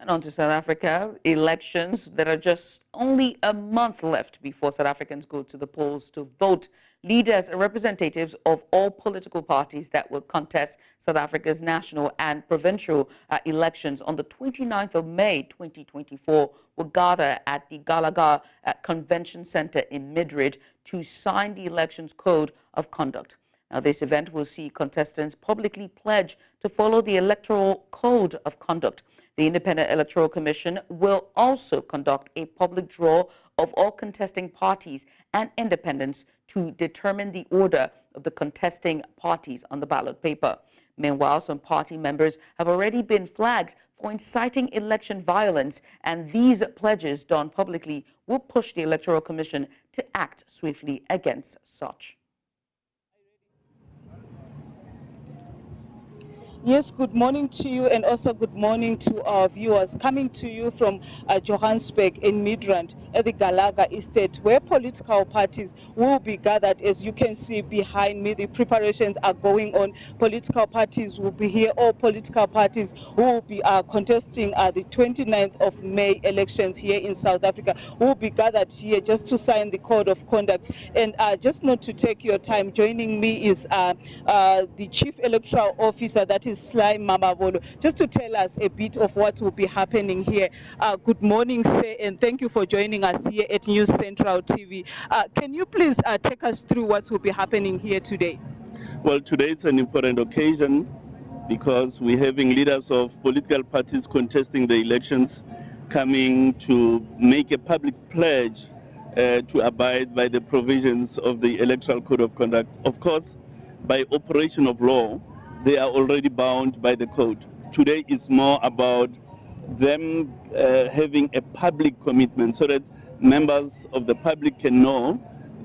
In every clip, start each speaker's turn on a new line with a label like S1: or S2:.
S1: And on to South Africa, elections that are just only a month left before South Africans go to the polls to vote. Leaders and representatives of all political parties that will contest South Africa's national and provincial elections on the 29th of May 2024 will gather at the Gallagher Convention Centre in Midrand to sign the elections code of conduct. Now, this event will see contestants publicly pledge to follow the electoral code of conduct. The Independent Electoral Commission will also conduct a public draw of all contesting parties and independents to determine the order of the contesting parties on the ballot paper. Meanwhile, some party members have already been flagged for inciting election violence, and these pledges done publicly will push the Electoral Commission to act swiftly against such.
S2: Yes, good morning to you, and also good morning to our viewers. Coming to you from Johannesburg in Midrand at the Gallagher estate, where political parties will be gathered. As you can see behind me, the preparations are going on. Political parties will be here. All political parties will be contesting the 29th of May elections here in South Africa will be gathered here just to sign the code of conduct. And just not to take your time, joining me is the Chief Electoral Officer, that is Mamabolo, just to tell us a bit of what will be happening here. Good morning, sir, and thank you for joining us here at News Central TV. Can you please take us through what will be happening here today?
S3: Well, today it's an important occasion because we're having leaders of political parties contesting the elections coming to make a public pledge to abide by the provisions of the Electoral Code of Conduct. Of course, by operation of law, they are already bound by the code. Today is more about them having a public commitment so that members of the public can know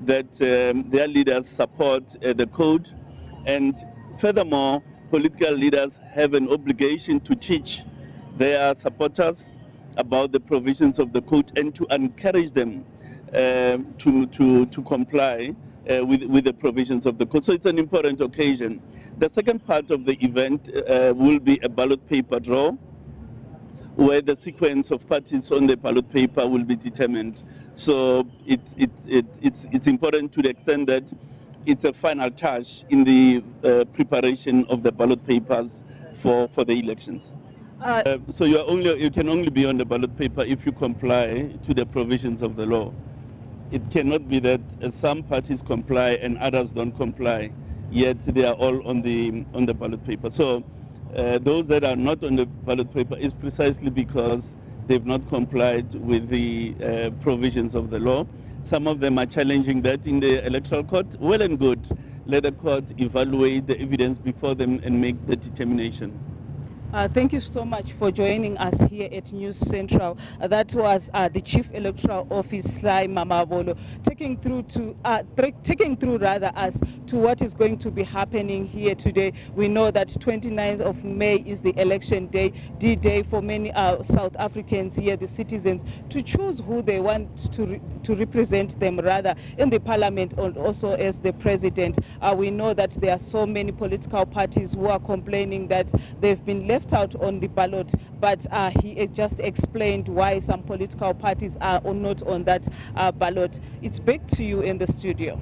S3: that their leaders support the code. And furthermore, political leaders have an obligation to teach their supporters about the provisions of the code and to encourage them to comply with the provisions of the code. So it's an important occasion. The second part of the event will be a ballot paper draw, where the sequence of parties on the ballot paper will be determined. So it's important to the extent that it's a final touch in the preparation of the ballot papers for the elections. So you can only be on the ballot paper if you comply to the provisions of the law. It cannot be that some parties comply and others don't comply, yet they are all on the ballot paper. So those that are not on the ballot paper is precisely because they've not complied with the provisions of the law. Some of them are challenging that in the electoral court. Well and good. Let the court evaluate the evidence before them and make the determination.
S2: Thank you so much for joining us here at News Central. That was the Chief Electoral Officer, Mamabolo, taking through us to what is going to be happening here today. We know that 29th of May is the election day, D-Day for many South Africans here, the citizens, to choose who they want to represent them, rather, in the parliament and also as the president. We know that there are so many political parties who are complaining that they've been left out on the ballot, but he just explained why some political parties are not on that ballot. It's back to you in the studio.